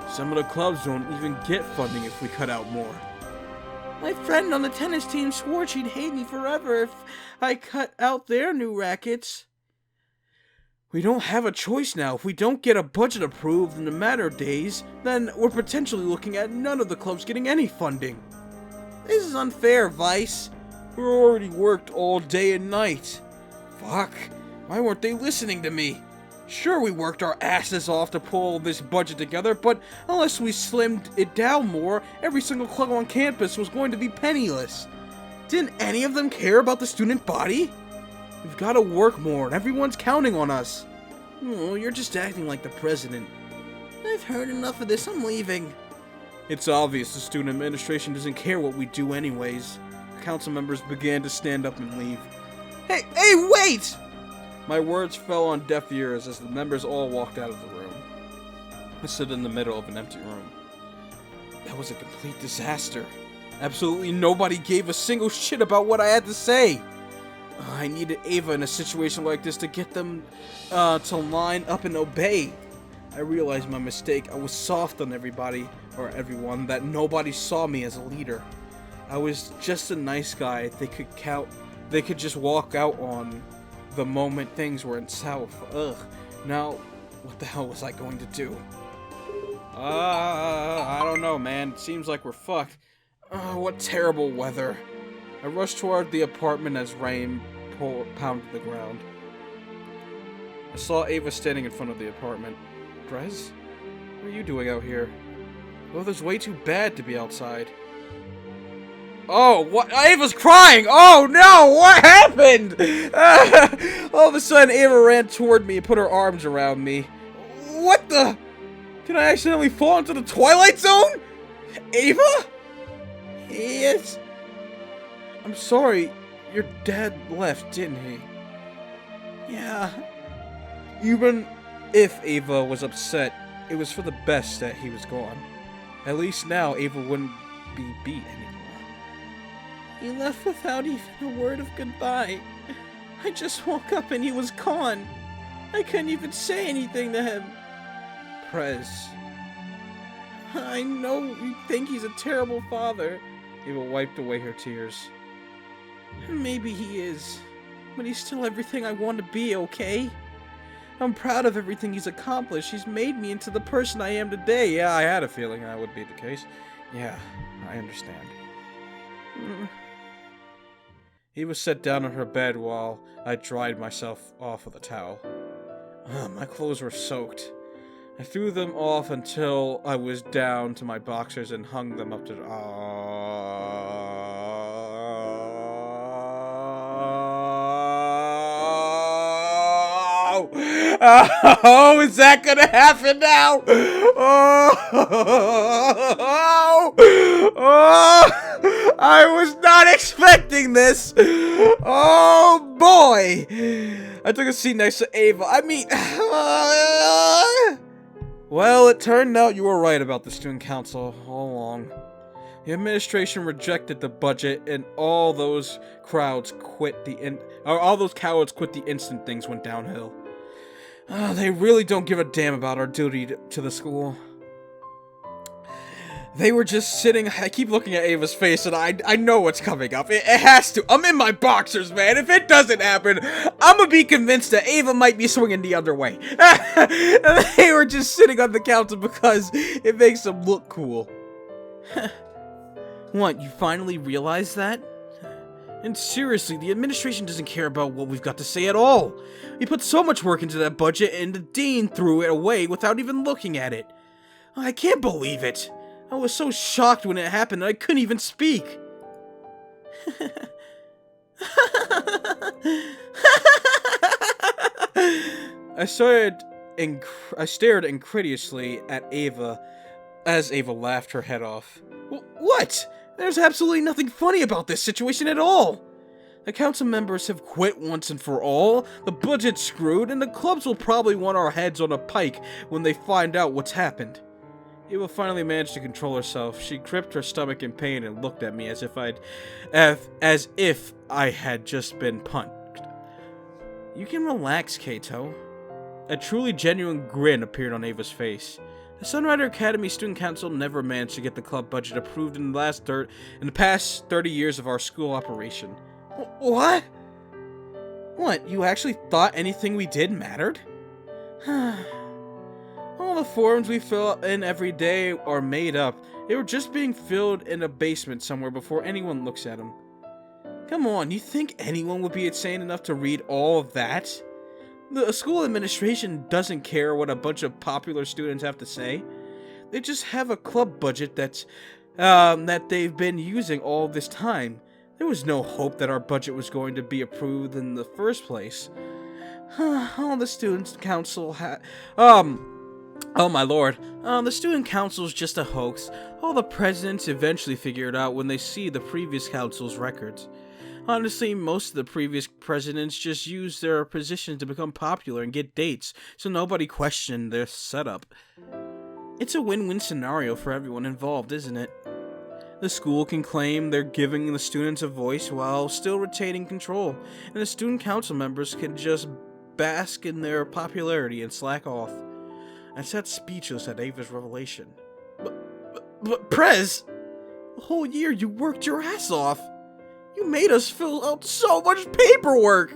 Some of the clubs don't even get funding if we cut out more. My friend on the tennis team swore she'd hate me forever if I cut out their new rackets. We don't have a choice now. If we don't get a budget approved in a matter of days, then we're potentially looking at none of the clubs getting any funding. This is unfair, Vice. We're already worked all day and night. Fuck. Why weren't they listening to me? Sure, we worked our asses off to pull this budget together, but unless we slimmed it down more, every single club on campus was going to be penniless. Didn't any of them care about the student body? We've got to work more, and everyone's counting on us. Oh, you're just acting like the president. I've heard enough of this. I'm leaving. It's obvious the student administration doesn't care what we do anyways. Council members began to stand up and leave. Hey, wait! My words fell on deaf ears as the members all walked out of the room. I stood in the middle of an empty room. That was a complete disaster. Absolutely nobody gave a single shit about what I had to say. I needed Ava in a situation like this to get them to line up and obey. I realized my mistake. I was soft on everyone, that nobody saw me as a leader. I was just a nice guy they could just walk out on the moment things were in south. Ugh. Now, what the hell was I going to do? I don't know, man. It seems like we're fucked. What terrible weather. I rushed toward the apartment as rain pounded the ground. I saw Ava standing in front of the apartment. Drez? What are you doing out here? The weather's way too bad to be outside. Oh, what? Ava's crying! Oh no! What happened? All of a sudden, Ava ran toward me and put her arms around me. What the? Did I accidentally fall into the Twilight Zone? Ava? Yes. I'm sorry. Your dad left, didn't he? Yeah. Even if Ava was upset, it was for the best that he was gone. At least now, Ava wouldn't be beat anymore. He left without even a word of goodbye. I just woke up and he was gone. I couldn't even say anything to him. Prez. I know you think he's a terrible father. Ava wiped away her tears. Maybe he is, but he's still everything I want to be, okay? I'm proud of everything he's accomplished. He's made me into the person I am today. Yeah, I had a feeling that would be the case. Yeah, I understand. Eva sat down on her bed while I dried myself off with a towel. My clothes were soaked. I threw them off until I was down to my boxers and hung them up to the... Oh, is that gonna happen now? Oh, I was not expecting this. Oh, boy. I took a seat next to Ava. Well, it turned out you were right about the student council all along. The administration rejected the budget, and all those cowards quit the instant things went downhill. They really don't give a damn about our duty to the school. They were just sitting... I keep looking at Ava's face, and I know what's coming up. It has to. I'm in my boxers, man. If it doesn't happen, I'm gonna be convinced that Ava might be swinging the other way. They were just sitting on the council because it makes them look cool. What, you finally realized that? And seriously, the administration doesn't care about what we've got to say at all. We put so much work into that budget, and the dean threw it away without even looking at it. I can't believe it. I was so shocked when it happened that I couldn't even speak. I stared incredulously at Ava as Ava laughed her head off. What? There's absolutely nothing funny about this situation at all. The council members have quit once and for all, the budget's screwed, and the clubs will probably want our heads on a pike when they find out what's happened. Ava finally managed to control herself. She gripped her stomach in pain and looked at me as if I had just been punched. You can relax, Kato. A truly genuine grin appeared on Ava's face. The Sunrider Academy Student Council never managed to get the club budget approved in the past 30 years of our school operation. What? What, you actually thought anything we did mattered? All the forms we fill in every day are made up. They were just being filled in a basement somewhere before anyone looks at them. Come on, you think anyone would be insane enough to read all of that? The school administration doesn't care what a bunch of popular students have to say. They just have a club budget that they've been using all this time. There was no hope that our budget was going to be approved in the first place. All the student council oh my lord. The student council's just a hoax. All the presidents eventually figure it out when they see the previous council's records. Honestly, most of the previous presidents just used their position to become popular and get dates, so nobody questioned their setup. It's a win-win scenario for everyone involved, isn't it? The school can claim they're giving the students a voice while still retaining control, and the student council members can just bask in their popularity and slack off. I sat speechless at Ava's revelation. But Prez! The whole year you worked your ass off! You made us fill out so much paperwork!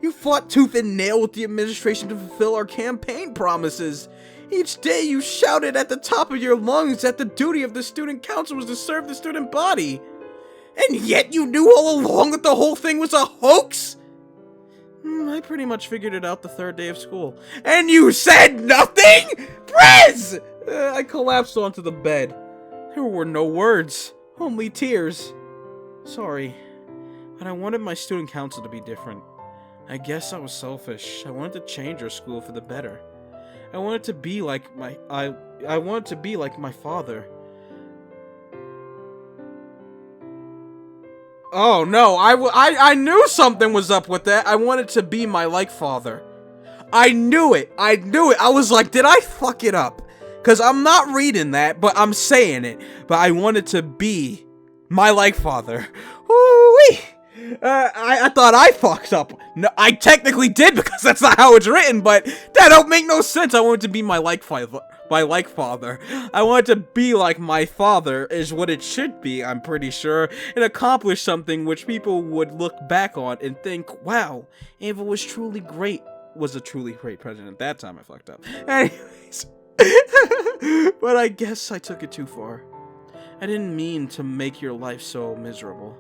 You fought tooth and nail with the administration to fulfill our campaign promises! Each day you shouted at the top of your lungs that the duty of the student council was to serve the student body! And yet you knew all along that the whole thing was a hoax?! I pretty much figured it out the third day of school. And you said nothing?! Prez! I collapsed onto the bed. There were no words, only tears. Sorry, but I wanted my student council to be different. I guess I was selfish. I wanted to change our school for the better. I wanted to be like I wanted to be like my father. Oh no, I knew something was up with that. I wanted to be my like father. I knew it. I was like, did I fuck it up? Because I'm not reading that, but I'm saying it. But I wanted to be my like father. Woo-wee! I thought I fucked up. No, I technically did because that's not how it's written, but that don't make no sense. I wanted to be my like father. I wanted to be like my father is what it should be, I'm pretty sure, and accomplish something which people would look back on and think, wow, Ava was a truly great president. At that time I fucked up. Anyways. But I guess I took it too far. I didn't mean to make your life so miserable.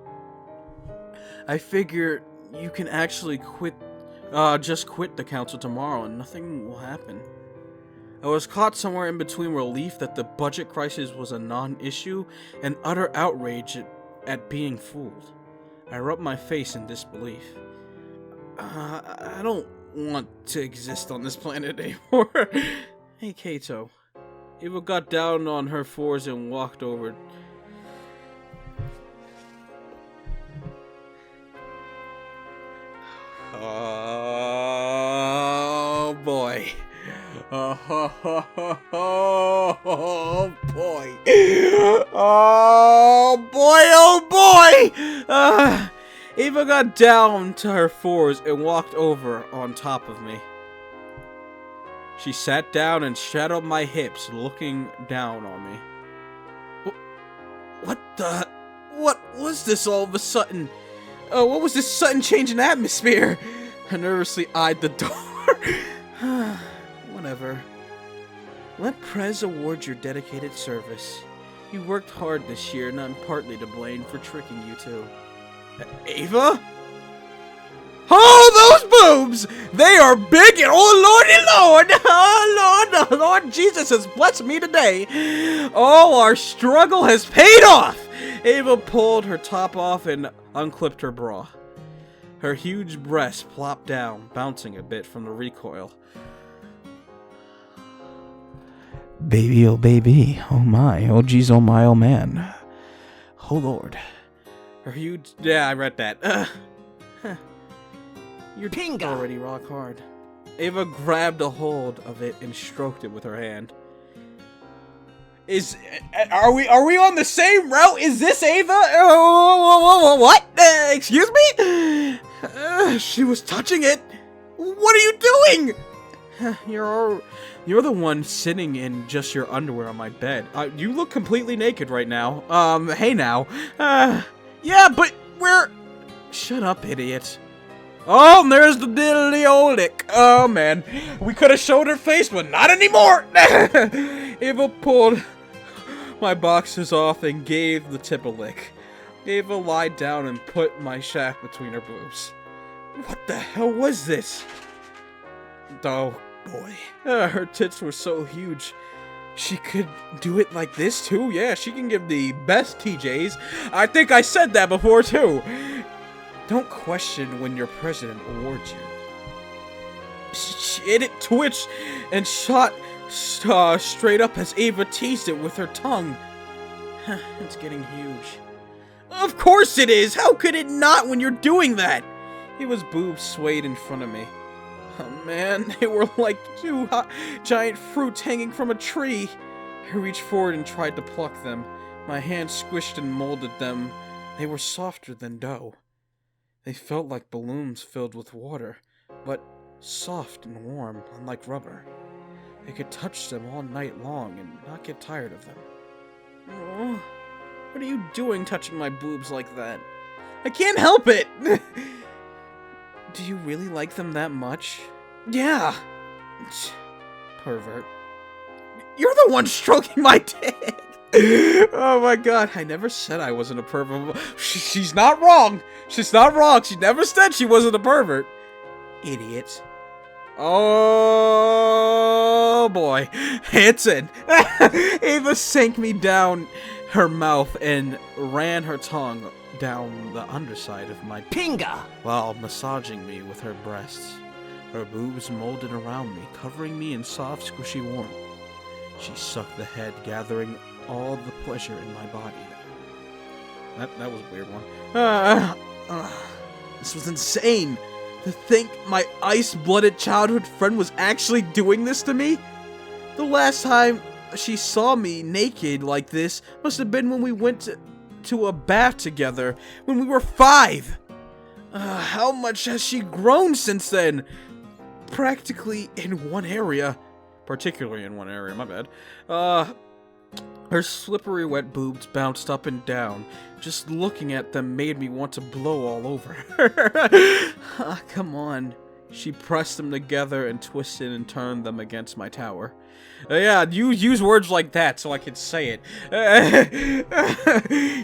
I figure you can actually just quit the council tomorrow and nothing will happen. I was caught somewhere in between relief that the budget crisis was a non-issue and utter outrage at being fooled. I rubbed my face in disbelief. I don't want to exist on this planet anymore. Hey, Kato. Eva got down on her fours and walked over. Oh boy. Oh boy. Oh boy. Eva got down to her fours and walked over on top of me. She sat down and straddled my hips, looking down on me. What was this all of a sudden? What was this sudden change in atmosphere? I nervously eyed the door. Whatever. Let Prez award your dedicated service. You worked hard this year, and I'm partly to blame for tricking you too. Ava? Oh, those boobs! They are big and oh lordy lord! Oh Lord Jesus has blessed me today. All our struggle has paid off! Ava pulled her top off and unclipped her bra. Her huge breasts plopped down, bouncing a bit from the recoil. Baby, oh baby, oh my, oh geez, oh my, oh man. Oh Lord. Her huge... Yeah, I read that. You're already rock hard. Ava grabbed a hold of it and stroked it with her hand. Are we on the same route? Is this Ava? What? Excuse me? She was touching it. What are you doing? You're the one sitting in just your underwear on my bed. You look completely naked right now. Hey now. Yeah, but we're... Shut up, idiot. Oh, and there's the diddly old lick. Oh, man. We could have showed her face, but not anymore. Ava pulled my boxers off and gave the tip a lick. Ava lied down and put my shaft between her boobs. What the hell was this? Oh, boy. Her tits were so huge. She could do it like this, too? Yeah, she can give the best TJs. I think I said that before, too. Don't question when your president awards you. It twitched and shot straight up as Ava teased it with her tongue. It's getting huge. Of course it is! How could it not when you're doing that? Eva's boobs swayed in front of me. Oh man, they were like two giant fruits hanging from a tree. I reached forward and tried to pluck them. My hand squished and molded them. They were softer than dough. They felt like balloons filled with water, but soft and warm, unlike rubber. I could touch them all night long and not get tired of them. Oh, what are you doing touching my boobs like that? I can't help it! Do you really like them that much? Yeah. Pervert. You're the one stroking my dick! Oh my god, I never said I wasn't a pervert. She's not wrong. She's not wrong. She never said she wasn't a pervert. Idiot. Oh boy. It's in. Ava sank me down her mouth and ran her tongue down the underside of my pinga while massaging me with her breasts. Her boobs molded around me, covering me in soft, squishy warmth. She sucked the head, gathering all the pleasure in my body. That was a weird one. This was insane. To think my ice-blooded childhood friend was actually doing this to me? The last time she saw me naked like this must have been when we went into a bath together when we were 5. How much has she grown since then? Practically in one area. Particularly in one area, my bad. Her slippery wet boobs bounced up and down. Just looking at them made me want to blow all over her. Come on. She pressed them together and twisted and turned them against my tower. Yeah, you use words like that so I can say it.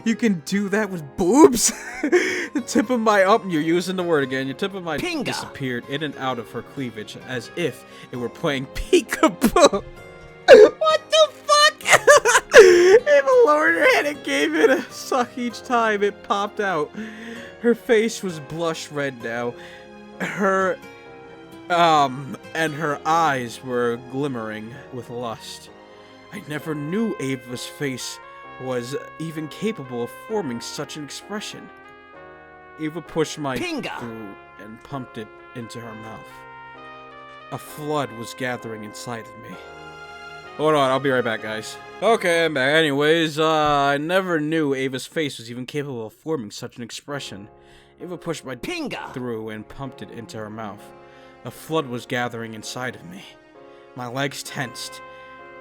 You can do that with boobs? The tip of my you're using the word again. Your tip of my disappeared in and out of her cleavage as if it were playing peekaboo. What the fuck? Ava lowered her head and gave it a suck each time it popped out. Her face was blush red now. And her eyes were glimmering with lust. I never knew Ava's face was even capable of forming such an expression. Ava pushed my through and pumped it into her mouth. A flood was gathering inside of me. Hold on, I'll be right back, guys. Okay, I'm back. Anyways, I never knew Ava's face was even capable of forming such an expression. Ava pushed my through and pumped it into her mouth. A flood was gathering inside of me. My legs tensed,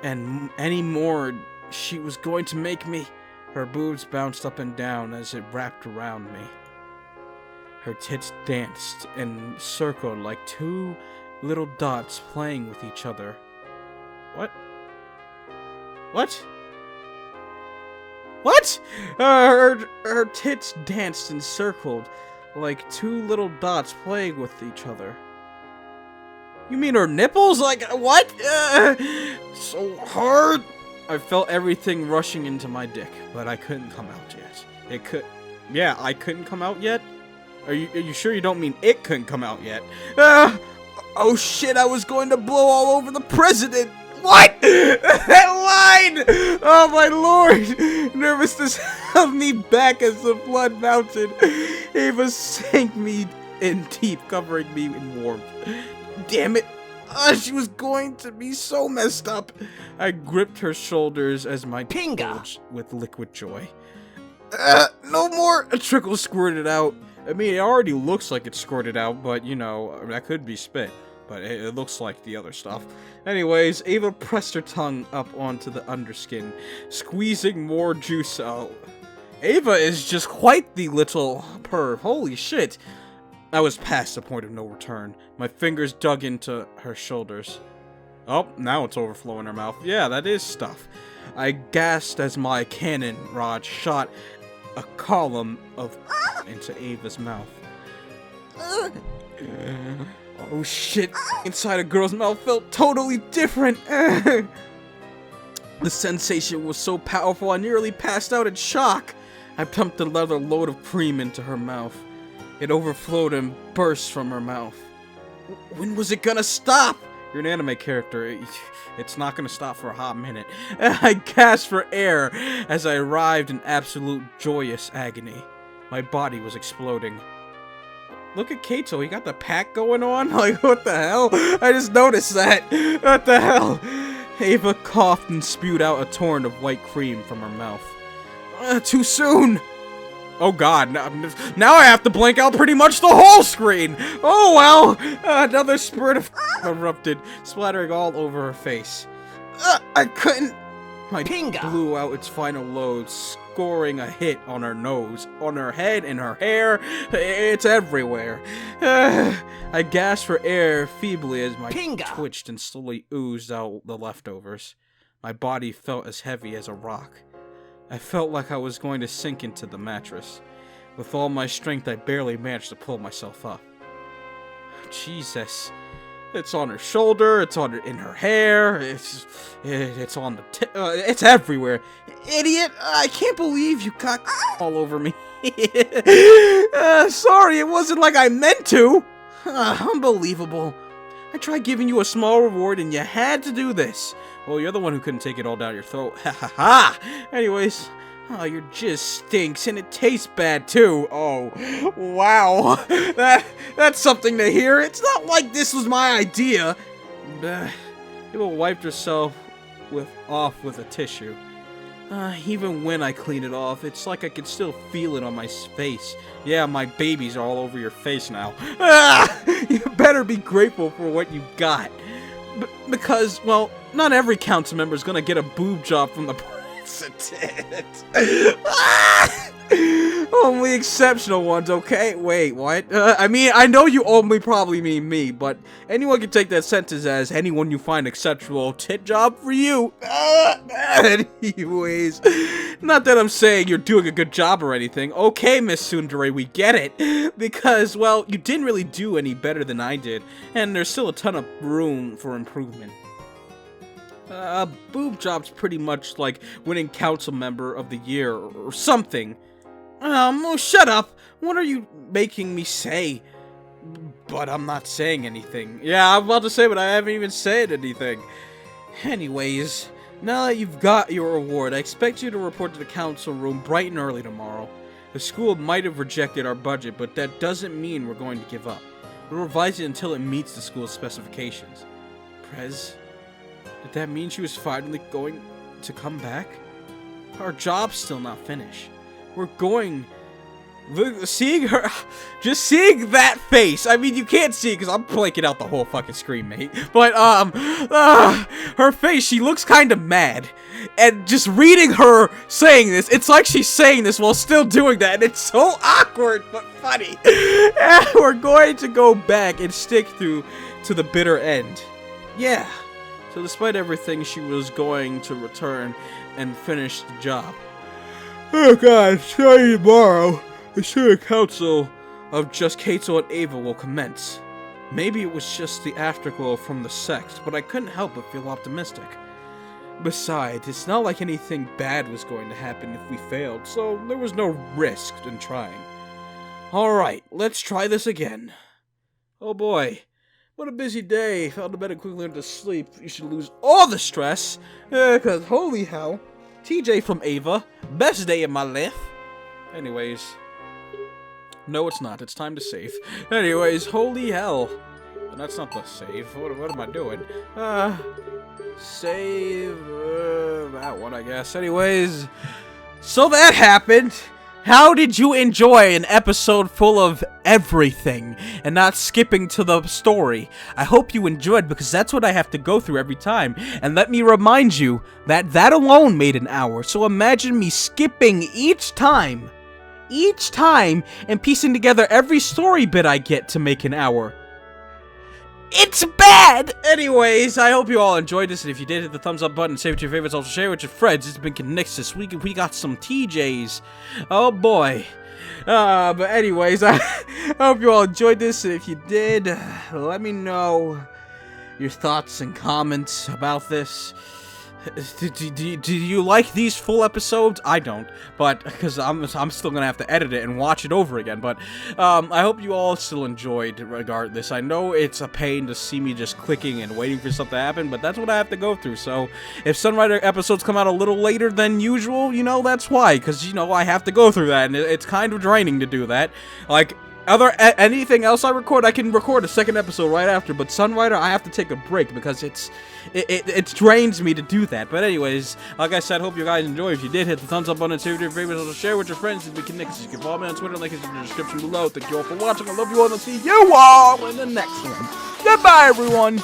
and any more she was going to make me. Her boobs bounced up and down as it wrapped around me. Her tits danced and circled like 2 little dots playing with each other. What? What? What? Her tits danced and circled like 2 little dots playing with each other. You mean her nipples? Like, what? So hard. I felt everything rushing into my dick, but I couldn't come out yet. Yeah, I couldn't come out yet? Are you sure you don't mean it couldn't come out yet? Oh shit, I was going to blow all over the president. What? That line! Oh my lord! Nervousness held me back as the blood mounted. Ava sank me in deep, covering me in warmth. Damn it! She was going to be so messed up. I gripped her shoulders as my bulged with liquid joy. No more! A trickle squirted out. I mean, it already looks like it squirted out, but you know, that could be spit. But it looks like the other stuff. Anyways, Ava pressed her tongue up onto the underskin, squeezing more juice out. Ava is just quite the little perv. Holy shit. I was past the point of no return. My fingers dug into her shoulders. Oh, now it's overflowing her mouth. Yeah, that is stuff. I gasped as my cannon rod shot a column of into Ava's mouth. Oh shit, inside a girl's mouth felt totally different. The sensation was so powerful I nearly passed out in shock. I pumped another load of cream into her mouth. It overflowed and burst from her mouth. When was it gonna stop? You're an anime character. It's not gonna stop for a hot minute. I gasped for air as I arrived in absolute joyous agony. My body was exploding. Look at Kato, he got the pack going on? Like, what the hell? I just noticed that. What the hell? Ava coughed and spewed out a torrent of white cream from her mouth. Too soon! Oh god, now I have to blank out pretty much the whole screen! Oh well! Another spurt of erupted, splattering all over her face. I couldn't... My blew out its final load, scoring a hit on her nose, on her head, and her hair. It's everywhere. I gasped for air feebly as my twitched and slowly oozed out the leftovers. My body felt as heavy as a rock. I felt like I was going to sink into the mattress. With all my strength, I barely managed to pull myself up. Jesus. It's on her shoulder, it's on in her hair, it's on the it's everywhere. Idiot, I can't believe you got all over me. Sorry, it wasn't like I meant to. Unbelievable. I tried giving you a small reward and you had to do this. Well, you're the one who couldn't take it all down your throat. Ha ha ha! Anyways, your jizz stinks and it tastes bad too. Oh, wow. That's something to hear. It's not like this was my idea. Ava wiped herself off with a tissue. Even when I clean it off, it's like I can still feel it on my face. Yeah, my babies are all over your face now. You better be grateful for what you got. Because, well, not every council member is gonna get a boob job from the president. Only exceptional ones, okay? Wait, what? I mean, I know you only probably mean me, but anyone can take that sentence as anyone you find exceptional tit job for you. Anyways, not that I'm saying you're doing a good job or anything. Okay, Miss Tsundere, we get it. Because, well, you didn't really do any better than I did, and there's still a ton of room for improvement. Boob job's pretty much like winning council member of the year or something. Oh, shut up! What are you making me say? But I'm not saying anything. Yeah, I'm about to say, but I haven't even said anything. Anyways, now that you've got your award, I expect you to report to the council room bright and early tomorrow. The school might have rejected our budget, but that doesn't mean we're going to give up. We'll revise it until it meets the school's specifications. Prez, did that mean she was finally going to come back? Our job's still not finished. We're going... Seeing her... Just seeing that face. I mean, you can't see it because I'm blanking out the whole fucking screen, mate. But, her face, she looks kind of mad. And just reading her saying this, it's like she's saying this while still doing that. And it's so awkward, but funny. And we're going to go back and stick through to the bitter end. Yeah. So despite everything, she was going to return and finish the job. Oh god, starting tomorrow, the student council of just Kato and Ava will commence. Maybe it was just the afterglow from the sex, but I couldn't help but feel optimistic. Besides, it's not like anything bad was going to happen if we failed, so there was no risk in trying. Alright, let's try this again. Oh boy, what a busy day. Fell to bed and quickly went to sleep. You should lose all the stress, because holy hell. TJ from AVA, best day of my life. Anyways, no it's not, it's time to save. Anyways, holy hell. And that's not the save, what am I doing? Save, that one I guess. Anyways, so that happened. How did you enjoy an episode full of everything and not skipping to the story? I hope you enjoyed because that's what I have to go through every time. And let me remind you that that alone made an hour. So imagine me skipping each time, and piecing together every story bit I get to make an hour. It's bad! Anyways, I hope you all enjoyed this, and if you did, hit the thumbs up button, save it to your favorites, also share it with your friends. It's been Conixis. We got some TJs. Oh boy. But anyways, I hope you all enjoyed this, and if you did, let me know your thoughts and comments about this. Do you like these full episodes? I don't, but because I'm still gonna have to edit it and watch it over again. But I hope you all still enjoyed regardless. I know it's a pain to see me just clicking and waiting for something to happen, but that's what I have to go through. So if Sunrider episodes come out a little later than usual, you know that's why, because you know I have to go through that, and it's kind of draining to do that. Like anything else I record, I can record a second episode right after, but Sunrider, I have to take a break because it drains me to do that. But anyways, like I said, hope you guys enjoy. If you did, hit the thumbs up button, save your favorites, also share with your friends. If you can, you can follow me on Twitter, link is in the description below. Thank you all for watching. I love you all, and I'll see you all in the next one. Goodbye, everyone.